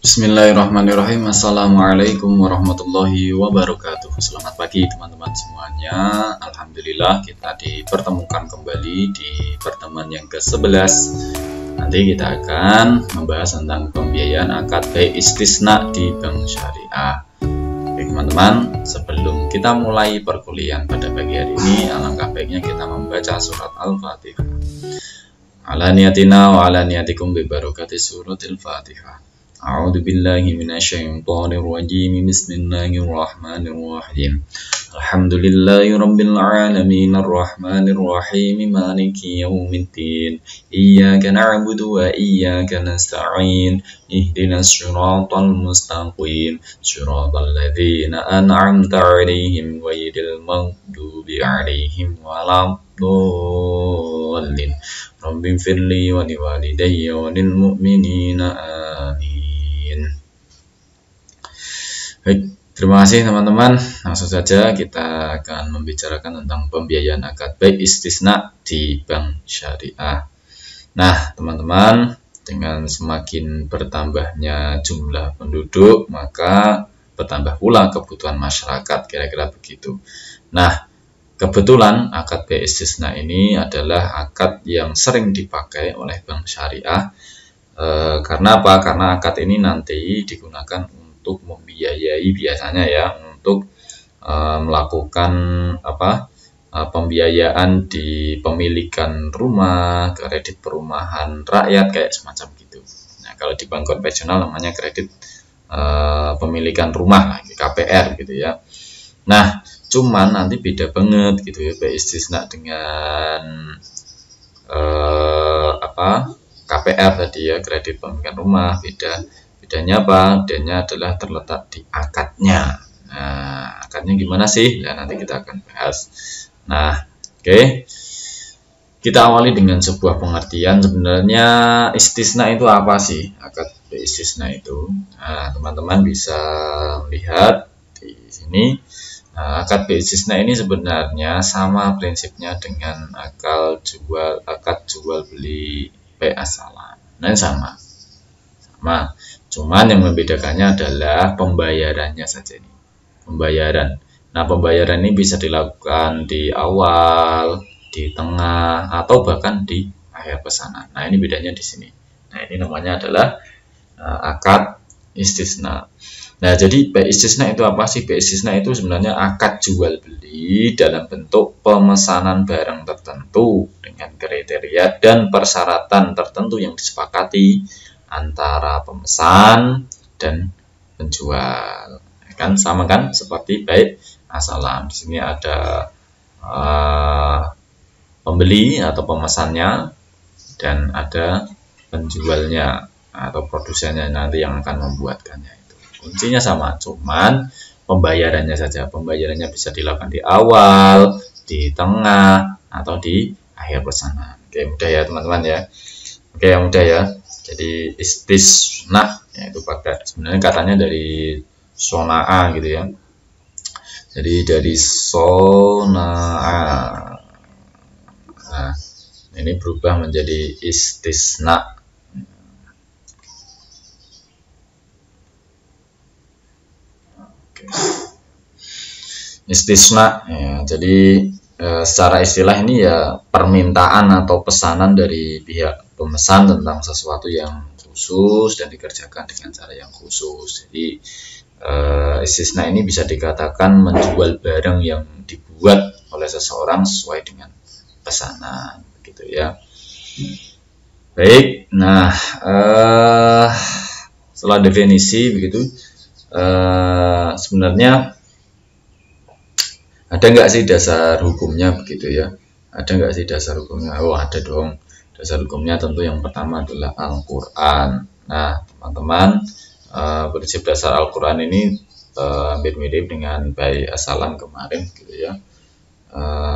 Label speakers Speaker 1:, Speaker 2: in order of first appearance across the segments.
Speaker 1: Bismillahirrahmanirrahim. Assalamualaikum warahmatullahi wabarakatuh. Selamat pagi teman-teman semuanya. Alhamdulillah kita dipertemukan kembali di pertemuan yang ke-11. Nanti kita akan membahas tentang pembiayaan akad baik istisna di bank syariah. Oke teman-teman, sebelum kita mulai perkuliahan pada pagi hari ini, alangkah baiknya kita membaca surat Al-Fatihah. Ala niyatina wa ala niyatikum bi barakati suratil Fatihah. A'udzu billahi minasyaitonir rajim. Bismillahirrahmanirrahim. Alhamdulillahi rabbil alamin arrahmanir rahim maliki yaumiddin. Iyyaka na'budu wa iyyaka nasta'in. Ihdinas siratal mustaqim. Siratal ladzina an'amta 'alaihim ghairil maghdubi 'alaihim waladdallin. Rabbi firli wa liwalidayya wa lil mu'minina amin. Baik, terima kasih teman-teman. Langsung saja kita akan membicarakan tentang pembiayaan akad baik istisna di bank syariah. Nah, teman-teman, dengan semakin bertambahnya jumlah penduduk, maka bertambah pula kebutuhan masyarakat, kira-kira begitu. Nah, kebetulan akad baik istisna ini adalah akad yang sering dipakai oleh bank syariah. Karena apa? Karena akad ini nanti digunakan untuk membiayai biasanya ya, untuk melakukan pembiayaan di pemilikan rumah, kredit perumahan rakyat kayak semacam gitu. Nah, kalau di bank konvensional namanya kredit pemilikan rumah lah, KPR gitu ya. Nah, cuman nanti beda banget gitu ya, baik istisna dengan KPR tadi ya, kredit pemilikan rumah. Bedanya apa? Bedanya adalah terletak di akadnya. Nah, akadnya gimana sih? Nah, nanti kita akan bahas. Nah, oke. Kita awali dengan sebuah pengertian. Sebenarnya istisna itu apa sih? Akad istisna itu. Nah, teman-teman bisa melihat di sini. Nah, akad istisna ini sebenarnya sama prinsipnya dengan akad jual beli baik asalan. Nah, sama. Cuman yang membedakannya adalah pembayarannya saja ini. Pembayaran. Nah, pembayaran ini bisa dilakukan di awal, di tengah, atau bahkan di akhir pesanan. Nah, ini bedanya di sini. Nah, ini namanya adalah akad istisna. Nah, jadi baik istisna itu apa sih? Baik istisna itu sebenarnya akad jual beli dalam bentuk pemesanan barang tertentu dengan kriteria dan persyaratan tertentu yang disepakati antara pemesan dan penjual. Kan sama kan seperti baik asalan. Di sini ada pembeli atau pemesannya dan ada penjualnya atau produsennya nanti yang akan membuatkannya itu. Kuncinya sama, cuman pembayarannya saja. Pembayarannya bisa dilakukan di awal, di tengah, atau di akhir pesanan. Oke, mudah ya teman-teman ya. Oke, yang mudah ya. Jadi istisna yaitu pakai sebenarnya katanya dari sona'a gitu ya. Jadi dari sona'a. Nah, ini berubah menjadi istisna. Oke. Istisna ya, jadi secara istilah ini ya permintaan atau pesanan dari pihak pemesan tentang sesuatu yang khusus dan dikerjakan dengan cara yang khusus. Jadi istisna ini bisa dikatakan menjual barang yang dibuat oleh seseorang sesuai dengan pesanan, gitu ya. Baik, nah setelah definisi begitu, sebenarnya ada nggak sih dasar hukumnya begitu ya? Ada nggak sih dasar hukumnya? Oh, ada dong. Dasar hukumnya tentu yang pertama adalah Al-Quran. Nah, teman-teman, prinsip dasar Al-Quran ini hampir mirip dengan baik asalan kemarin gitu ya.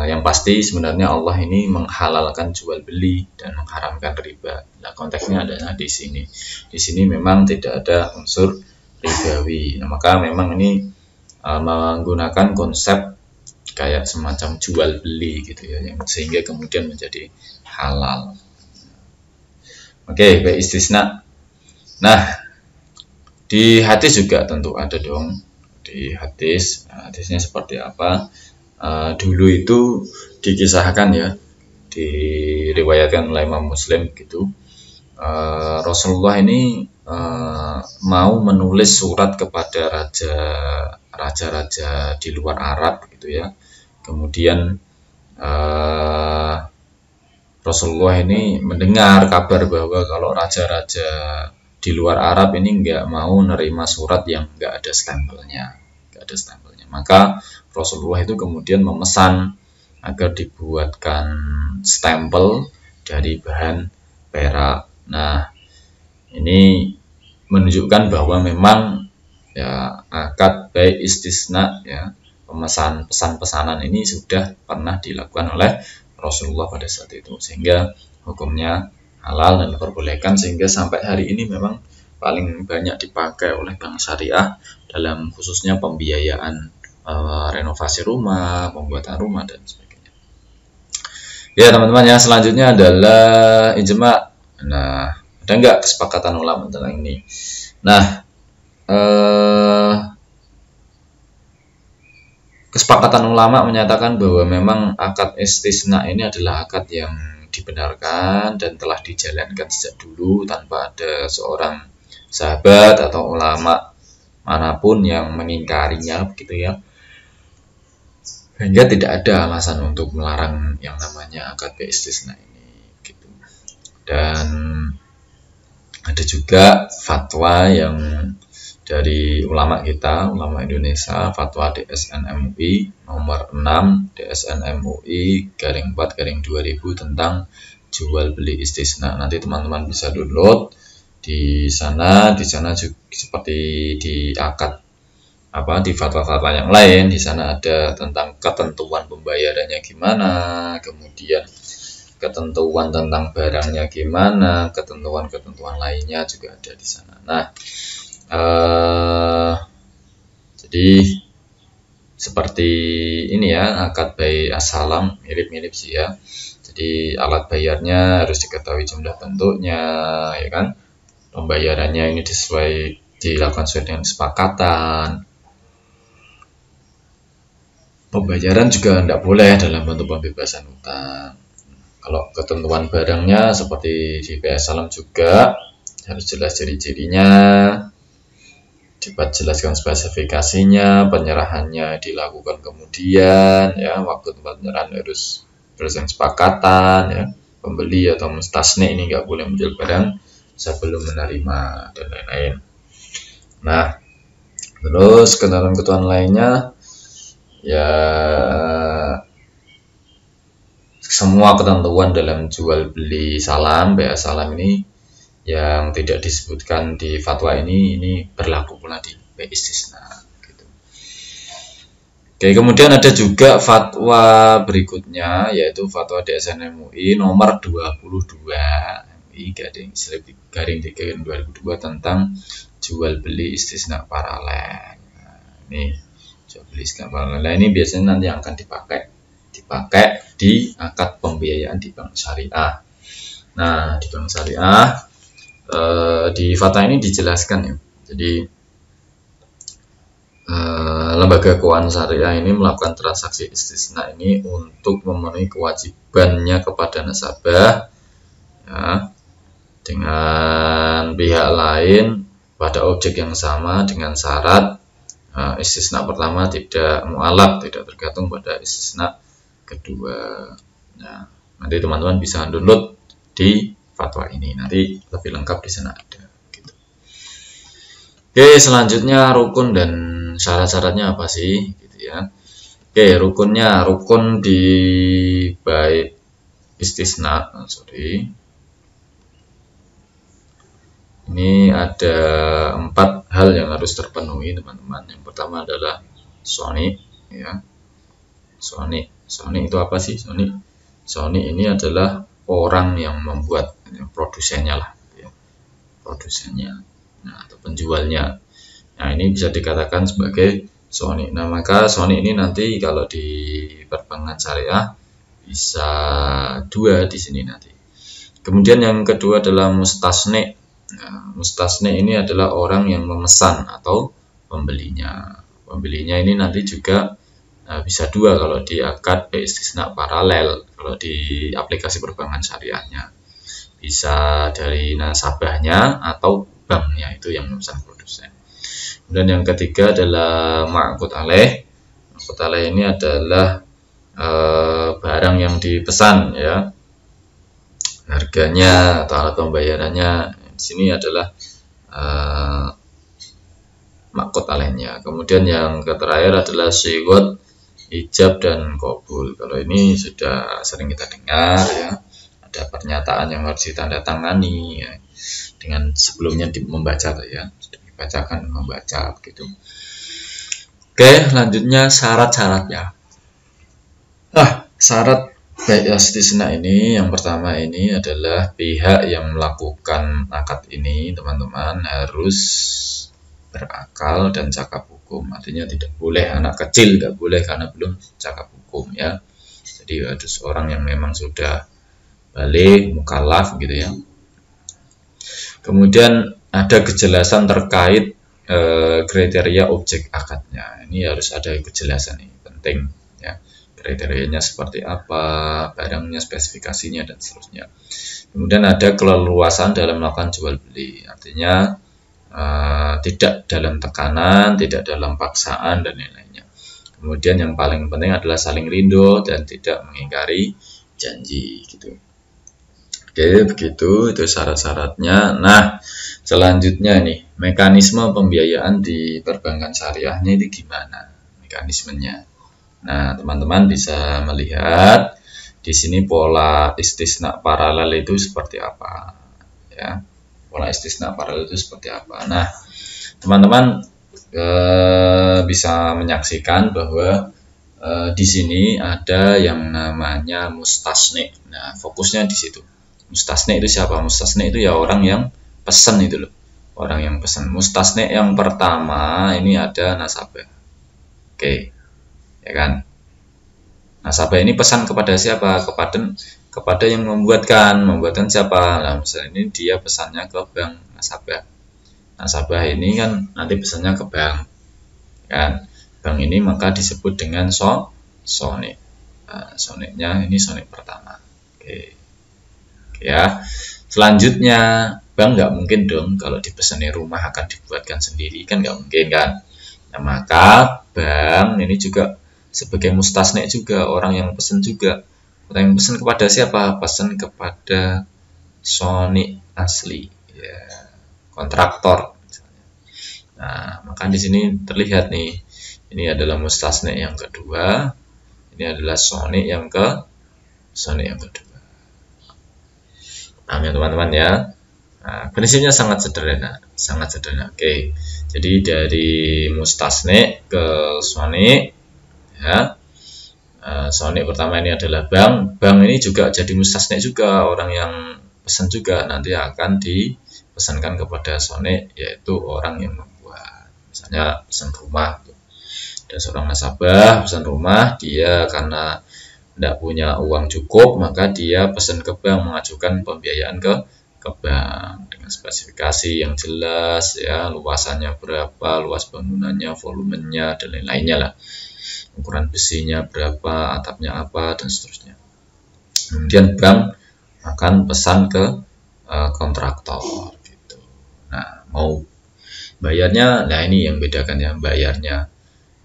Speaker 1: Yang pasti sebenarnya Allah ini menghalalkan jual beli dan mengharamkan riba. Nah, konteksnya adalah di sini. Di sini memang tidak ada unsur ribawi. Nah, maka memang ini menggunakan konsep kayak semacam jual beli gitu ya, yang sehingga kemudian menjadi halal. Oke, baik istisna. Nah, Di hadis juga tentu ada dong. Di hadis, nah, hadisnya seperti apa? Dulu itu dikisahkan ya, diriwayatkan oleh Imam Muslim gitu. Rasulullah ini mau menulis surat kepada raja-raja di luar Arab gitu ya. Kemudian Rasulullah ini mendengar kabar bahwa kalau raja-raja di luar Arab ini nggak mau nerima surat yang nggak ada stempelnya, Maka Rasulullah itu kemudian memesan agar dibuatkan stempel dari bahan perak. Nah, ini menunjukkan bahwa memang ya akad bai istisna ya, pesan-pesanan ini sudah pernah dilakukan oleh Rasulullah pada saat itu, sehingga hukumnya halal dan diperbolehkan, sehingga sampai hari ini memang paling banyak dipakai oleh bank syariah dalam khususnya pembiayaan renovasi rumah, pembuatan rumah dan sebagainya. Ya teman-teman, yang selanjutnya adalah ijma. Nah, ada nggak kesepakatan ulama tentang ini? Nah, kesepakatan ulama menyatakan bahwa memang akad istisna ini adalah akad yang dibenarkan dan telah dijalankan sejak dulu tanpa ada seorang sahabat atau ulama manapun yang mengingkarinya begitu ya. Sehingga tidak ada alasan untuk melarang yang namanya akad istisna ini gitu. Dan ada juga fatwa yang dari ulama kita, ulama Indonesia, fatwa DSN MUI nomor 6 DSN MUI /4/2000 tentang jual beli istisna. Nanti teman-teman bisa download di sana juga seperti di akad di fatwa-fatwa yang lain. Di sana ada tentang ketentuan pembayarannya gimana, kemudian ketentuan tentang barangnya gimana, ketentuan lainnya juga ada di sana. Nah, jadi seperti ini ya, akad bai as-salam mirip-mirip sih ya. Jadi alat bayarnya harus diketahui jumlah bentuknya, ya kan? Pembayarannya ini dilakukan sesuai dengan kesepakatan. Pembayaran juga tidak boleh dalam bentuk pembebasan utang. Kalau ketentuan barangnya seperti di bai as-salam juga harus jelas ciri-cirinya, jelaskan spesifikasinya, penyerahannya dilakukan kemudian ya, waktu tempat penyerahan harus berdasarkan kesepakatan ya, pembeli atau mustasni ini nggak boleh menjual barang sebelum menerima dan lain-lain. Nah, terus ketentuan lainnya ya, semua ketentuan dalam jual beli salam, bai salam ini yang tidak disebutkan di fatwa ini berlaku pula di bai istisna gitu. Oke, kemudian ada juga fatwa berikutnya, yaitu fatwa DSN MUI nomor 22 MUI /3/2002 tentang jual beli istisna paralel. Nah, ini jual beli istisna paralel. Nah, ini biasanya nanti akan dipakai di akad pembiayaan di bank syariah. Nah, di bank syariah di fatwa ini dijelaskan ya. Jadi lembaga keuangan syariah ini melakukan transaksi istisna ini untuk memenuhi kewajibannya kepada nasabah ya, dengan pihak lain pada objek yang sama dengan syarat istisna pertama tidak mu'alaq, tidak tergantung pada istisna kedua. Nah, nanti teman-teman bisa download di fatwa ini, nanti lebih lengkap di sana ada gitu. Oke, selanjutnya rukun dan syarat-syaratnya apa sih gitu ya. Oke, rukun di bai istisna, ini ada 4 hal yang harus terpenuhi teman-teman. Yang pertama adalah soni ya. Soni itu apa sih? Soni ini adalah orang yang membuat, produsennya lah ya. Produsennya, atau penjualnya. Nah, ini bisa dikatakan sebagai soni. Nah, maka soni ini nanti kalau di perbankan syariah bisa 2 di sini nanti. Kemudian yang kedua adalah mustasni. Nah, mustasni ini adalah orang yang memesan atau pembelinya. Pembelinya ini nanti juga bisa dua kalau di akad istisna paralel, kalau di aplikasi perbankan syariahnya. Bisa dari nasabahnya atau banknya itu yang memesan produsen. Dan yang ketiga adalah ma'qud alaih. Ma'qud alaih ini adalah barang yang dipesan ya. Harganya atau alat pembayarannya di sini adalah ma'qud alaihnya. Kemudian yang terakhir adalah syighot ijab dan qabul. Kalau ini sudah sering kita dengar ya. Ada pernyataan yang harus ditandatangani ya, dengan sebelumnya membaca ya, sudah dibacakan membaca begitu. Oke, selanjutnya syarat-syaratnya. Syarat bai'ul istisna ini yang pertama ini adalah pihak yang melakukan akad ini teman-teman harus berakal dan cakap hukum. Artinya tidak boleh anak kecil, nggak boleh karena belum cakap hukum ya. Jadi harus orang yang memang sudah balik, mukallaf gitu ya. Kemudian ada kejelasan terkait kriteria objek akadnya. Ini harus ada kejelasan, ini penting ya. Kriterianya seperti apa, barangnya, spesifikasinya dan seterusnya. Kemudian ada keleluasan dalam melakukan jual beli. Artinya tidak dalam tekanan, tidak dalam paksaan dan lain-lainnya. Kemudian yang paling penting adalah saling ridho dan tidak mengingkari janji gitu. Oke, begitu itu syarat-syaratnya. Nah, selanjutnya nih, mekanisme pembiayaan di perbankan syariahnya itu gimana? Mekanismenya. Nah, teman-teman bisa melihat di sini pola istisna paralel itu seperti apa, ya. Pola istisna paralel itu seperti apa. Nah, teman-teman bisa menyaksikan bahwa di sini ada yang namanya mustasni. Nah, fokusnya di situ. Mustasni itu siapa? Mustasni itu ya orang yang pesan itu loh. Orang yang pesan. Mustasni yang pertama ini ada nasabah. Oke. Ya kan? Nasabah ini pesan kepada siapa? Kepada yang membuatkan siapa? Nah, misalnya ini dia pesannya ke bank nasabah. Nasabah ini kan nanti pesannya ke bank. Kan? Bank ini maka disebut dengan sonik. Nah, soniknya ini sonik pertama. Oke. Ya, selanjutnya bank nggak mungkin dong kalau dipesani rumah akan dibuatkan sendiri, kan nggak mungkin kan. Nah, maka bank ini juga sebagai mustasni juga, orang yang pesen juga. Orang yang pesen kepada siapa? Pesen kepada sonik asli, ya, kontraktor misalnya. Nah, maka di sini terlihat nih, ini adalah mustasni yang kedua, ini adalah sonik yang kedua. Nah, teman-teman ya. Nah, prinsipnya sangat sederhana. Oke. Jadi dari mustasni ke sonik ya. Sonik pertama ini adalah bank. Bank ini juga jadi mustasni juga, orang yang pesan juga nanti akan dipesankan kepada sonik, yaitu orang yang membuat. Misalnya pesan rumah. Ada seorang nasabah pesan rumah, dia karena tidak punya uang cukup, maka dia pesan ke bank, mengajukan pembiayaan ke bank dengan spesifikasi yang jelas ya, luasannya berapa, luas bangunannya, volumenya dan lain-lainnya lah, ukuran besinya berapa, atapnya apa dan seterusnya. Kemudian bank akan pesan ke kontraktor gitu. Nah, mau bayarnya, nah ini yang bedakan ya, bayarnya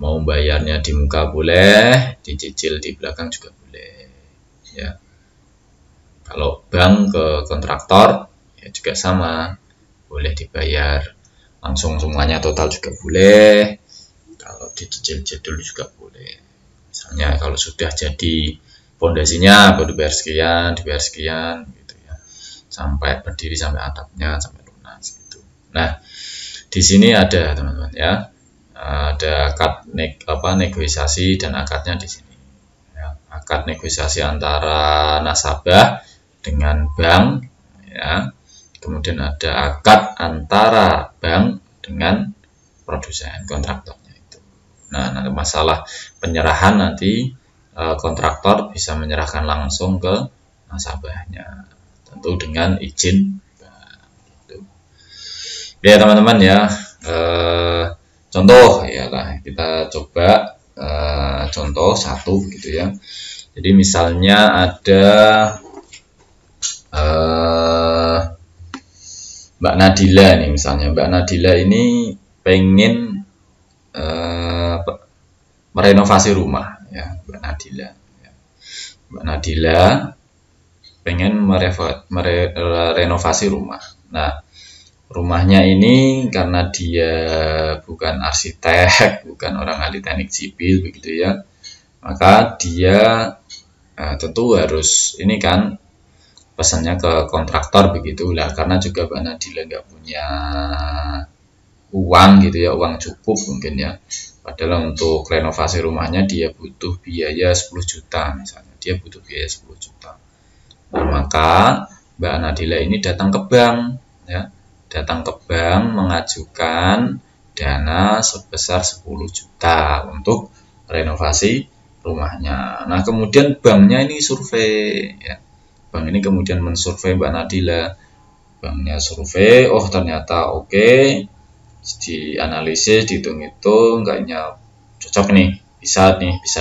Speaker 1: mau bayarnya di muka boleh, dicicil di belakang juga boleh ya. Kalau bank ke kontraktor ya juga sama, boleh dibayar langsung semuanya total juga boleh, kalau dicicil dulu juga boleh. Misalnya kalau sudah jadi pondasinya baru dibayar sekian gitu ya, sampai berdiri, sampai atapnya, sampai lunas gitu. Nah, di sini ada teman-teman ya, ada akad negosiasi dan akadnya di sini. Ya, akad negosiasi antara nasabah dengan bank, ya. Kemudian ada akad antara bank dengan produsen, kontraktornya itu. Nah, nanti masalah penyerahan nanti kontraktor bisa menyerahkan langsung ke nasabahnya, tentu dengan izin bank. Gitu. Ya teman-teman ya, contoh ya lah, kita coba contoh satu gitu ya. Jadi misalnya ada Mbak Nadila nih, misalnya Mbak Nadila ini pengen merenovasi rumah ya, Mbak Nadila. Mbak Nadila pengen merenovasi rumah. Nah, rumahnya ini karena dia bukan arsitek, bukan orang ahli teknik sipil begitu ya, maka dia tentu harus ini kan pesannya ke kontraktor begitu lah, karena juga Mbak Nadila nggak punya uang gitu ya, uang cukup mungkin ya. Padahal untuk renovasi rumahnya dia butuh biaya 10 juta misalnya, dia butuh biaya 10 juta. Nah, maka Mbak Nadila ini datang ke bank ya, datang ke bank mengajukan dana sebesar 10 juta untuk renovasi rumahnya. Nah, kemudian banknya ini survei ya. Bank ini kemudian mensurvei Mbak Nadila. Banknya survei, oh ternyata oke, dianalisis, dihitung-hitung, kayaknya cocok nih, bisa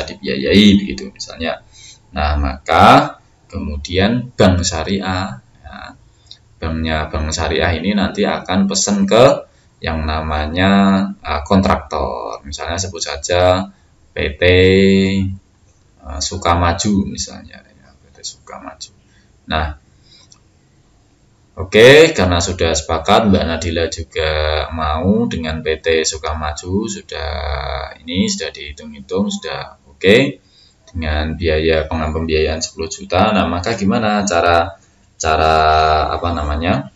Speaker 1: dibiayai begitu misalnya. Nah, maka kemudian bank syariah, ya, bank syariah ini nanti akan pesan ke yang namanya kontraktor, misalnya sebut saja PT Sukamaju misalnya, ya, PT Sukamaju. Nah, oke, karena sudah sepakat, Mbak Nadila juga mau dengan PT Sukamaju, sudah dihitung-hitung, sudah oke, dengan biaya pembiayaan 10 juta. Nah, maka gimana cara apa namanya?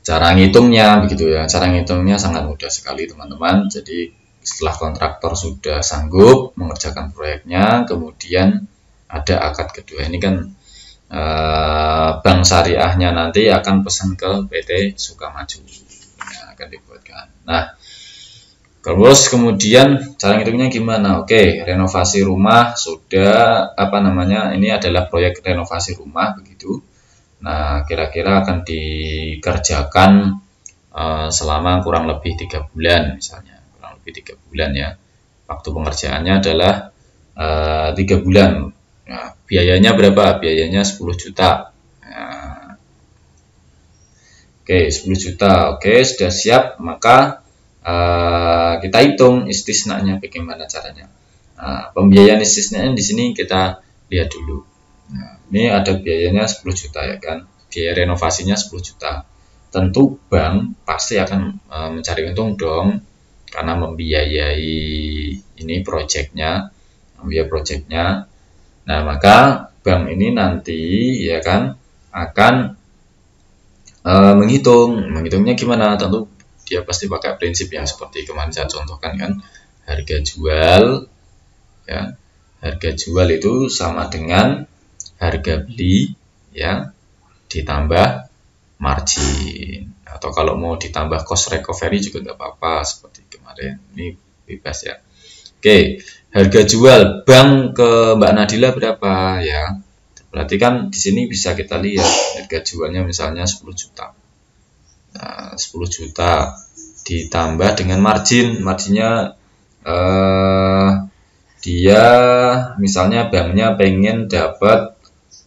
Speaker 1: Cara ngitungnya begitu ya. Cara ngitungnya sangat mudah sekali, teman-teman. Jadi, setelah kontraktor sudah sanggup mengerjakan proyeknya, kemudian ada akad kedua. Ini kan bank syariahnya nanti akan pesan ke PT Sukamaju, nah, akan dibuatkan. Nah, terus kemudian cara ngitungnya gimana? Oke, renovasi rumah sudah apa namanya? Ini adalah proyek renovasi rumah begitu. Nah, kira-kira akan dikerjakan selama kurang lebih 3 bulan misalnya, kurang lebih 3 bulan ya. Waktu pengerjaannya adalah 3 bulan. Nah, biayanya berapa? Biayanya 10 juta. Nah, oke, 10 juta. Oke, sudah siap. Maka kita hitung istisnanya bagaimana caranya. Nah, pembiayaan istisnanya di sini kita lihat dulu. Nah, ini ada biayanya 10 juta ya kan. Biaya renovasinya 10 juta. Tentu bank pasti akan mencari untung dong, karena membiayai ini proyeknya, membiayai proyeknya. Nah, maka bank ini nanti ya kan akan menghitungnya gimana? Tentu dia pasti pakai prinsip yang seperti kemarin saya contohkan kan, harga jual ya. Harga jual itu sama dengan harga beli ya ditambah margin, atau kalau mau ditambah cost recovery juga nggak apa-apa seperti kemarin, ini bebas ya. Oke, harga jual bank ke Mbak Nadila berapa ya? Berarti kan di sini bisa kita lihat harga jualnya misalnya 10 juta. Nah, 10 juta ditambah dengan marginnya dia misalnya banknya pengen dapat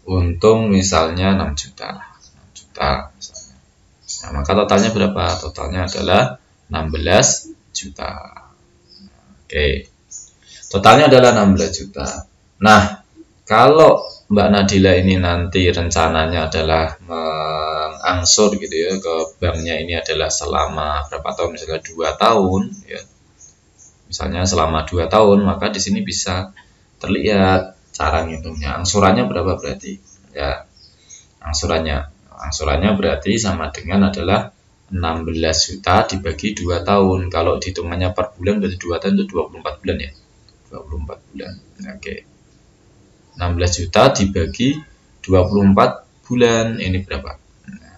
Speaker 1: untung misalnya 6 juta. 6 juta misalnya. Nah, maka totalnya berapa? Totalnya adalah 16 juta. Oke. Totalnya adalah 16 juta. Nah, kalau Mbak Nadila ini nanti rencananya adalah mengangsur gitu ya ke banknya, ini adalah selama berapa tahun, misalnya 2 tahun ya. Misalnya selama 2 tahun, maka di sini bisa terlihat cara ngitungnya. Angsurannya berapa berarti? Ya, angsurannya berarti sama dengan adalah 16 juta dibagi 2 tahun. Kalau dihitungannya per bulan berarti 2 tahun itu 24 bulan ya. 24 bulan. Oke. 16 juta dibagi 24 bulan, ini berapa? Nah,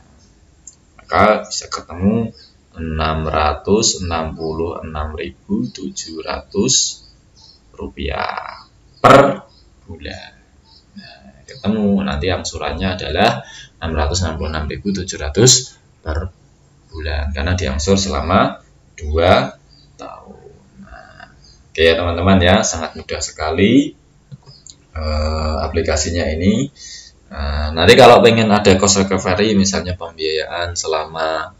Speaker 1: maka bisa ketemu 666.700 rupiah per bulan. Nah, ketemu nanti angsurannya adalah 666.700 per bulan karena diangsur selama 2 tahun. Nah, oke ya teman-teman ya, sangat mudah sekali aplikasinya ini. Nanti kalau pengen ada cost recovery, misalnya pembiayaan selama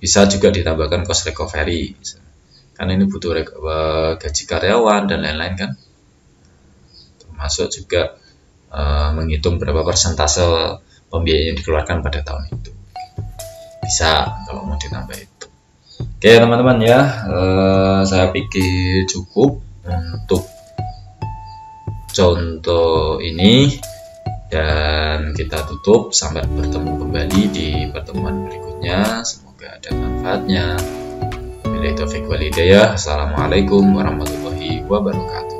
Speaker 1: bisa juga ditambahkan cost recovery, karena ini butuh gaji karyawan dan lain-lain kan, termasuk juga menghitung berapa persentase pembiayaan yang dikeluarkan pada tahun itu. Bisa kalau mau ditambah itu. Oke teman-teman ya, saya pikir cukup untuk contoh ini, dan kita tutup sampai bertemu kembali di pertemuan berikutnya. Semoga ada manfaatnya. Wabillahi taufiq wal hidayah. Assalamualaikum warahmatullahi wabarakatuh.